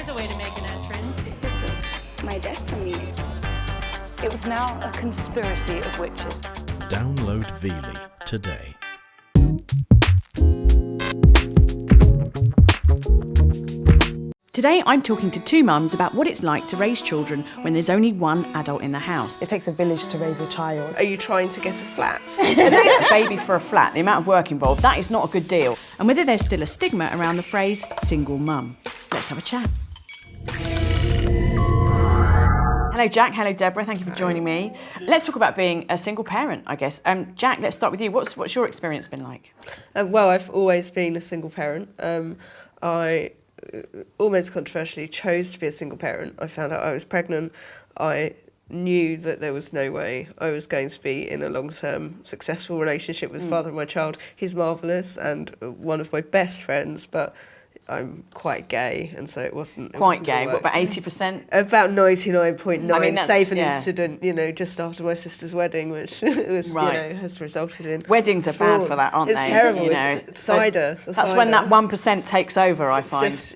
There's a way to make an entrance. This is my destiny. It was now a conspiracy of witches. Download Veely today. Today I'm talking to two mums about what it's like to raise children when there's only one adult in the house. It takes a village to raise a child. Are you trying to get a flat? A baby for a flat, the amount of work involved, that is not a good deal. And whether there's still a stigma around the phrase single mum. Let's have a chat. Hello Jack, hello Deborah, thank you for joining me. Let's talk about being a single parent, I guess. Jack, let's start with you. What's your experience been like? Well, I've always been a single parent. I almost controversially chose to be a single parent. I found out I was pregnant. I knew that there was no way I was going to be in a long-term successful relationship with the father of my child. He's marvellous and one of my best friends, but I'm quite gay, and so it wasn't Quite gay, what, about 80%? About 99.9, I mean, save an incident, just after my sister's wedding, which was, Right. has resulted in... Weddings are bad for that, aren't it's they? Terrible. You know, it's cider. That's when that 1% takes over, I find. It's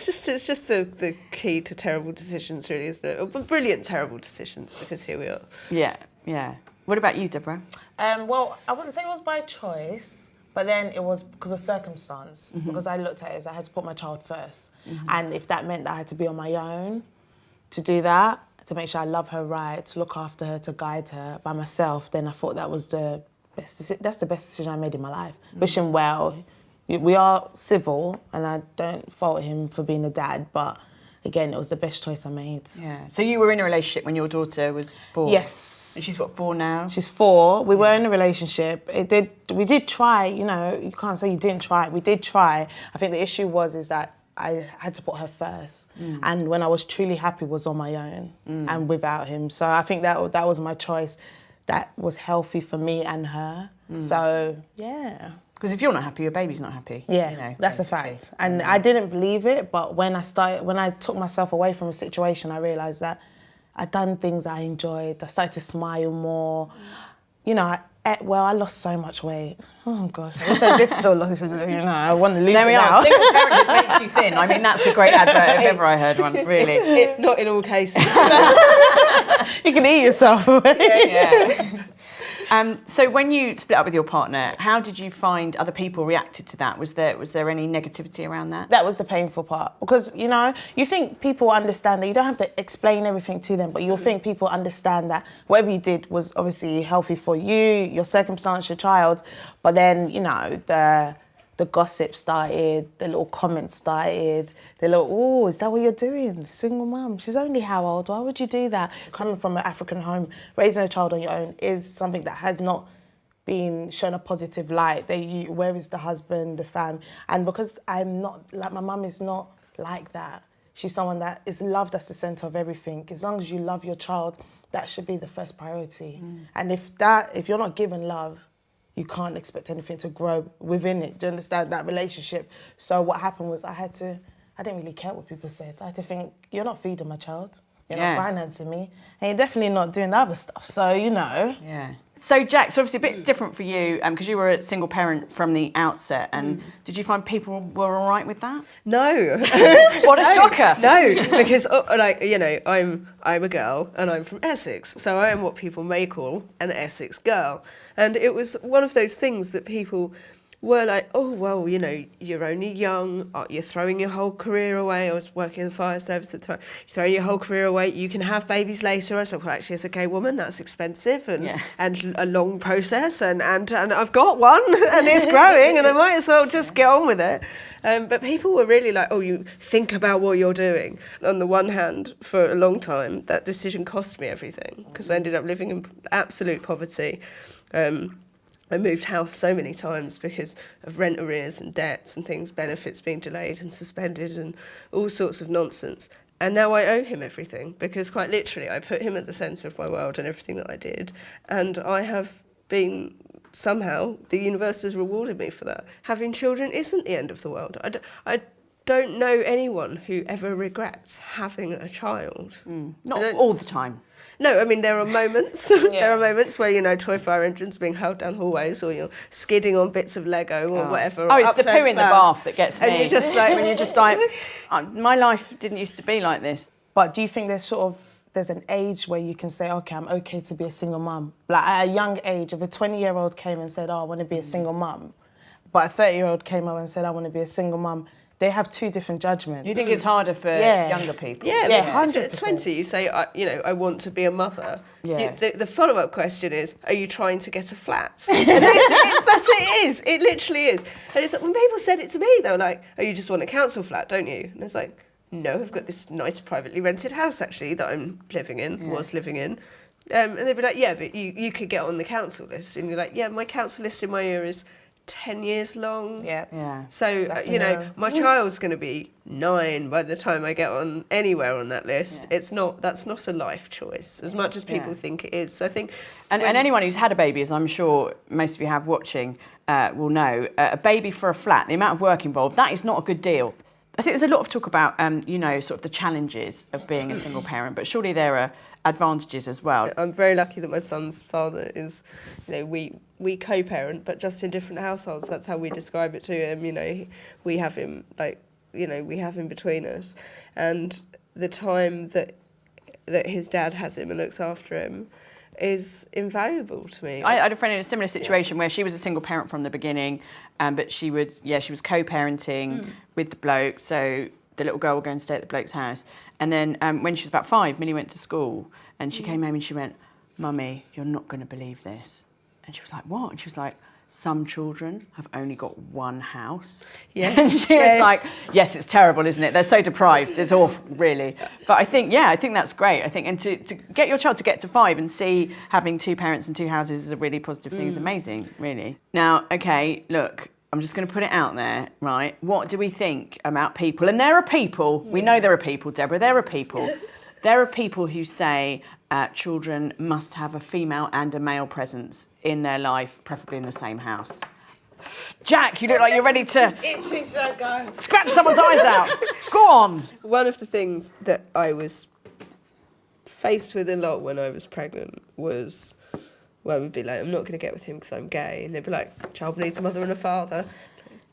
just the key to terrible decisions, really, isn't it? But brilliant, terrible decisions, because here we are. Yeah. What about you, Deborah? Well, I wouldn't say it was by choice, but then it was because of circumstance. Mm-hmm. Because I looked at it as I had to put my child first. Mm-hmm. And if that meant that I had to be on my own to do that, to make sure I love her right, to look after her, to guide her by myself, then I thought that was that's the best decision I made in my life. Mm-hmm. Wish him well. We are civil, and I don't fault him for being a dad, but again, it was the best choice I made. Yeah. So you were in a relationship when your daughter was born? Yes. And she's, 4 now? She's 4. We were in a relationship. We did try, you can't say you didn't try. We did try. I think the issue is that I had to put her first. And when I was truly happy was on my own and without him. So I think that was my choice. That was healthy for me and her. So, yeah. Because if you're not happy, your baby's not happy. Yeah, that's a fact. And I didn't believe it, but when I took myself away from a situation, I realised that I'd done things I enjoyed. I started to smile more. I ate well. I lost so much weight. Oh gosh, I wish I did still lose it. I want to lose there it we now. are. Single parent makes you thin. I mean, that's a great advert if ever I heard one. Really, Not in all cases. You can eat yourself. Yeah. So when you split up with your partner, how did you find other people reacted to that? Was there any negativity around that? That was the painful part because, you think people understand that you don't have to explain everything to them, but you'll think people understand that whatever you did was obviously healthy for you, your circumstance, your child, but then, the gossip started, the little comments started, the little, oh, is that what you're doing? Single mum, she's only how old? Why would you do that? Coming from an African home, raising a child on your own is something that has not been shown a positive light. Where is the husband, the fam? And because I'm not, my mum is not like that. She's someone that is love, that's the centre of everything. As long as you love your child, that should be the first priority. And if you're not given love, you can't expect anything to grow within it. Do you understand that relationship? So what happened was I didn't really care what people said. I had to think, you're not feeding my child. You're not financing me. And you're definitely not doing the other stuff. So, Yeah. So, Jack, it's obviously a bit different for you because you were a single parent from the outset. And did you find people were all right with that? No. What a shocker. No, because, I'm a girl and I'm from Essex. So I am what people may call an Essex girl. And it was one of those things that people were like, oh, well, you're only young, you're throwing your whole career away. I was working in the fire service at the time. You're throwing your whole career away, you can have babies later. I said, well, actually, as a gay woman, that's expensive and a long process. And I've got one and it's growing and I might as well just get on with it. But people were really like, oh, you think about what you're doing. On the one hand, for a long time, that decision cost me everything because I ended up living in absolute poverty. I moved house so many times because of rent arrears and debts and things, benefits being delayed and suspended and all sorts of nonsense. And now I owe him everything because quite literally I put him at the centre of my world and everything that I did. And I have been, somehow, the universe has rewarded me for that. Having children isn't the end of the world. don't know anyone who ever regrets having a child. Not all the time. No, I mean, there are moments. There are moments where, you know, toy fire engines being held down hallways, or you're skidding on bits of Lego or whatever. Oh, or it's the upside poo in the clouds. bath that gets me. And you're just like... when you're just like, my life didn't used to be like this. But do you think there's an age where you can say, okay, I'm okay to be a single mum? Like at a young age, if a 20-year-old came and said, oh, I want to be a single mum, but a 30-year-old came over and said, I want to be a single mum, they have two different judgments. You think it's harder for younger people? Yeah, Yeah, because if at 20 you say, I want to be a mother, Yeah. the follow-up question is, are you trying to get a flat? But it is, it literally is. And it's like, when people said it to me, they were like, oh, you just want a council flat, don't you? And it's like, no, I've got this nice privately rented house, actually, that I'm living in, was living in. And they'd be like, yeah, but you could get on the council list. And you're like, yeah, my council list in my ear is 10 years long. Yeah. So, my child's going to be 9 by the time I get on anywhere on that list. That's not a life choice, as much as people think it is. So I think... And anyone who's had a baby, as I'm sure most of you have watching, will know, a baby for a flat, the amount of work involved, that is not a good deal. I think there's a lot of talk about, sort of the challenges of being a single parent, but surely there are advantages as well. I'm very lucky that my son's father is, we co-parent, but just in different households. That's how we describe it to him. We have him we have him between us, and the time that his dad has him and looks after him is invaluable to me. I had a friend in a similar situation where she was a single parent from the beginning, but she was co-parenting with the bloke, so the little girl would go and stay at the bloke's house. And then when she was about 5, Millie went to school, and she came home and she went, Mummy, you're not going to believe this. And she was like, what? And she was like, some children have only got one house. Yeah. And she was like, yes, it's terrible, isn't it? They're so deprived. It's awful, really. But I think that's great. I think, and to get your child to get to 5 and see having 2 parents and 2 houses is a really positive thing is amazing, really. Now, okay, look, I'm just going to put it out there, right? What do we think about people? And there are people, we know there are people, Deborah, there are people. There are people who say children must have a female and a male presence in their life, preferably in the same house. Jack, you look like you're ready to scratch someone's eyes out. Go on. One of the things that I was faced with a lot when I was pregnant was, we'd be like, I'm not going to get with him because I'm gay. And they'd be like, child needs a mother and a father.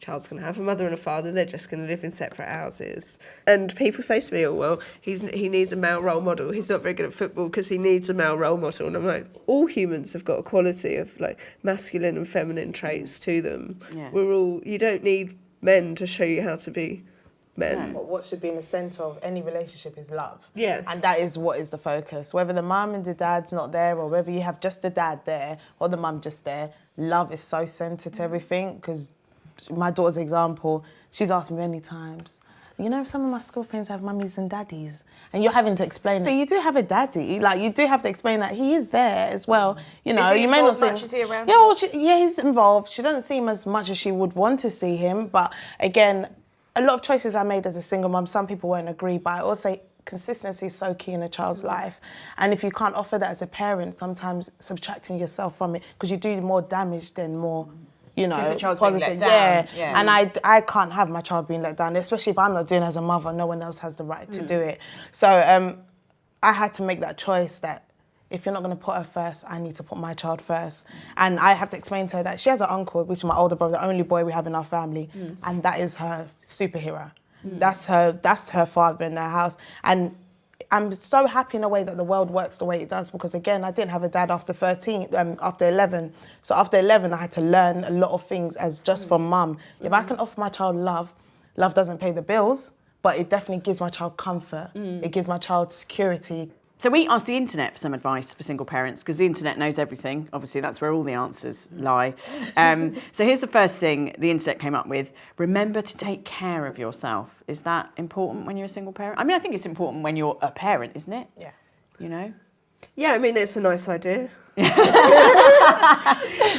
Child's going to have a mother and a father, they're just going to live in separate houses. And people say to me, oh, well, he needs a male role model. He's not very good at football because he needs a male role model. And I'm like, all humans have got a quality of like masculine and feminine traits to them. Yeah. You don't need men to show you how to be men. But what should be in the centre of any relationship is love. Yes. And that is what is the focus. Whether the mum and the dad's not there, or whether you have just the dad there or the mum just there, love is so centred to everything. Because my daughter's example, she's asked me many times, some of my school friends have mummies and daddies, and you're having to explain. So you do have a daddy, like you do have to explain that he is there as well. You may not see much? Is he around? Yeah, well, he's involved. She doesn't see him as much as she would want to see him, but again, a lot of choices I made as a single mum, some people won't agree, but I also say consistency is so key in a child's life. And if you can't offer that as a parent, sometimes subtracting yourself from it, because you do more damage than more, the child's being let down. Yeah. And I can't have my child being let down, especially if I'm not doing it as a mother, no one else has the right to do it. So I had to make that choice that if you're not going to put her first, I need to put my child first. And I have to explain to her that she has an uncle, which is my older brother, the only boy we have in our family, and that is her superhero. That's her father in their house. And I'm so happy in a way that the world works the way it does, because again, I didn't have a dad after 11. So after 11, I had to learn a lot of things as just from mum. If I can offer my child love doesn't pay the bills, but it definitely gives my child comfort. It gives my child security. So we asked the internet for some advice for single parents, because the internet knows everything. Obviously, that's where all the answers lie. So here's the first thing the internet came up with. Remember to take care of yourself. Is that important when you're a single parent? I mean, I think it's important when you're a parent, isn't it? Yeah. Yeah, I mean, it's a nice idea.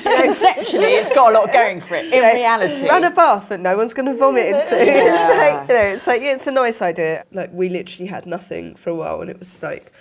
Conceptually, it's got a lot going for it. In reality, run a bath that no one's going to vomit into. It's a nice idea. Like, we literally had nothing for a while, and it was like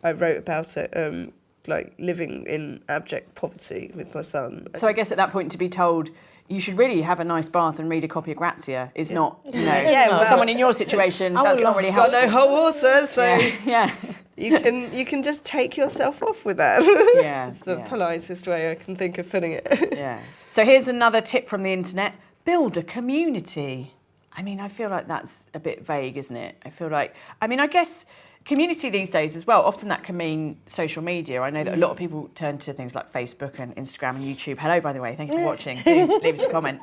I wrote about it, like living in abject poverty with my son. So I guess at that point, to be told you should really have a nice bath and read a copy of Grazia is not, you know, well, someone in your situation, that's not really got helpful. no hot water, so Yeah. you can just take yourself off with that. Yeah. It's the yeah. politest way I can think of putting it. Yeah. So here's another tip from the internet. Build a community. I mean, I feel like that's a bit vague, isn't it? I guess community these days as well, often that can mean social media. I know that a lot of people turn to things like Facebook and Instagram and YouTube. Hello, by the way, thank you for watching. Do leave us a comment.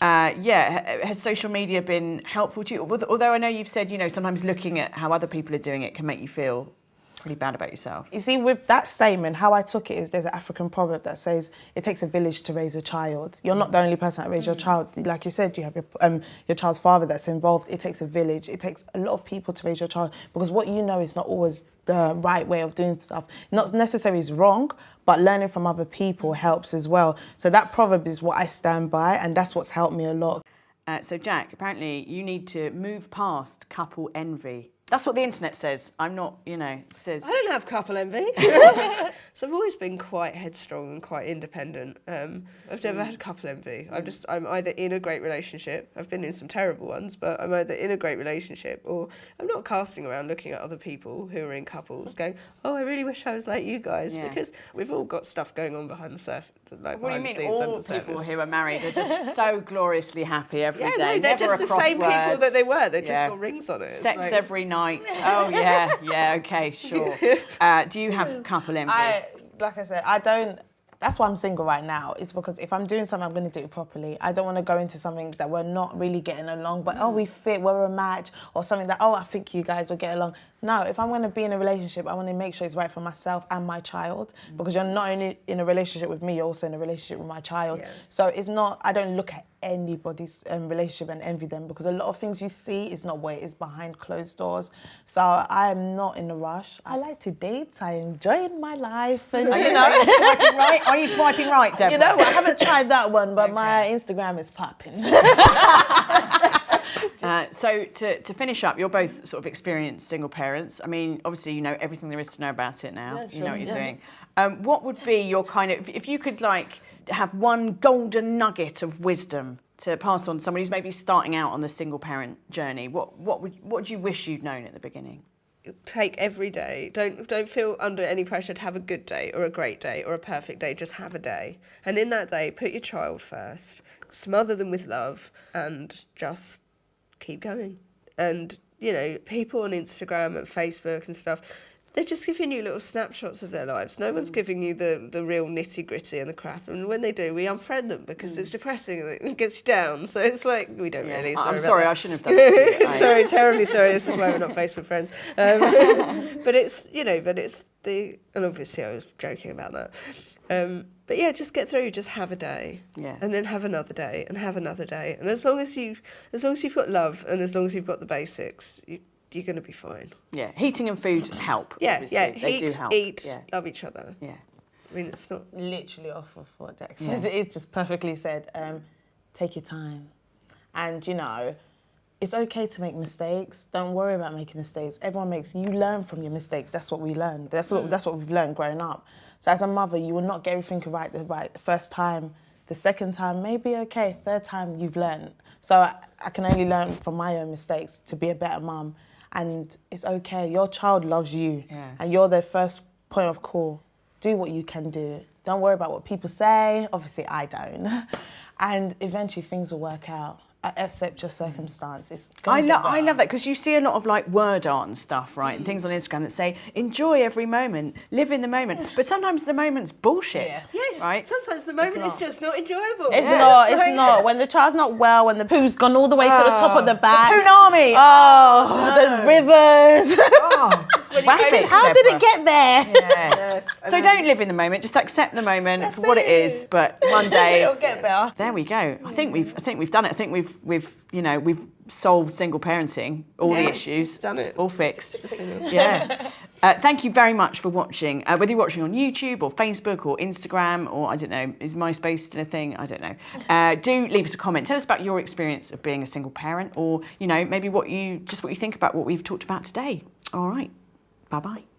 Has social media been helpful to you? Although I know you've said, you know, sometimes looking at how other people are doing it can make you feel pretty bad about yourself. You see, with that statement, how I took it is there's an African proverb that says it takes a village to raise a child. You're not the only person that raised your child. Like you said, you have your child's father that's involved. It takes a village. It takes a lot of people to raise your child, because what you know is not always the right way of doing stuff. Not necessarily is wrong, but learning from other people helps as well. So that proverb is what I stand by, and that's what's helped me a lot. So Jack, apparently you need to move past couple envy. That's what the internet says. I'm not, you know, it says... I don't have couple envy. So I've always been quite headstrong and quite independent. I've never had couple envy. I'm either in a great relationship, I've been in some terrible ones, but I'm either in a great relationship, or I'm not casting around looking at other people who are in couples going, oh, I really wish I was like you guys, because we've all got stuff going on behind the surface, like What do you behind the mean scenes, under all the surface. people who are married are just so gloriously happy every day? No, they're Never just a the same crossword. people that they were. They've just got rings on it. It's Sex like- every night. Oh, yeah, okay, sure. Do you have couple envy? Like I said, I don't. That's why I'm single right now. It's because if I'm doing something, I'm going to do it properly. I don't want to go into something that we're not really getting along, but we fit, we're a match, or something that, I think you guys will get along. No, if I'm going to be in a relationship, I want to make sure it's right for myself and my child, because you're not only in a relationship with me, you're also in a relationship with my child. Yeah. So it's not, I don't look at anybody's relationship and envy them, because a lot of things you see is not what it is behind closed doors. So I am not in a rush. I like to date. I enjoy my life. And, you know. Swiping right? Are you swiping right, Deborah? You know what? I haven't tried that one, but my Instagram is popping. So to finish up, you're both sort of experienced single parents. I mean, obviously you know everything there is to know about it now. You know what you're doing. What would be your kind of, if you could like have one golden nugget of wisdom to pass on to someone who's maybe starting out on the single parent journey, what would you wish you'd known at the beginning? Take every day. Don't feel under any pressure to have a good day or a great day or a perfect day. Just have a day. And in that day, put your child first, smother them with love, and just keep going. And, you know, people on Instagram and Facebook and stuff, they're just giving you little snapshots of their lives. No one's giving you the real nitty-gritty and the crap. And when they do, we unfriend them because it's depressing and it gets you down. So it's like, we don't really. I'm sorry, I shouldn't have done that to you. Sorry, terribly sorry. This is why we're not Facebook friends. But it's, you know, and obviously I was joking about that. But yeah, just get through. Just have a day, and then have another day, and have another day. And as long as you've got love, and as long as you've got the basics, you're going to be fine. Yeah, heating and food help. Yeah, obviously. yeah. They do help. Eat, love each other. Yeah. I mean, it's not Literally off of what Dex said. It's just perfectly said. Take your time, and you know, it's okay to make mistakes. Don't worry about making mistakes. Everyone makes. You learn from your mistakes. That's what we learn. That's what we've learned growing up. So as a mother, you will not get everything right the first time. The second time, maybe okay. Third time, you've learned. So I can only learn from my own mistakes to be a better mum. And it's okay. Your child loves you, and you're their first point of call. Do what you can do. Don't worry about what people say. Obviously, I don't. And eventually, things will work out. Accept your circumstances. I love that, because you see a lot of like word art and stuff, right? And things on Instagram that say, enjoy every moment, live in the moment. But sometimes the moment's bullshit. Yeah. Yes, right? sometimes the moment is just not enjoyable. It's not. When the child's not well, when the poo's gone all the way to the top of the back. The Poonami! The rivers. How did it get there? Yes. So don't live in the moment, just accept the moment for what it is, but one day It'll get better. There we go. I think we've done it. I think we've solved single parenting, all the issues, done it. all fixed. Yeah. Thank you very much for watching. Whether you're watching on YouTube or Facebook or Instagram or I don't know, is MySpace still a thing? I don't know. Do leave us a comment. Tell us about your experience of being a single parent, or you know maybe what you think about what we've talked about today. All right. Bye bye.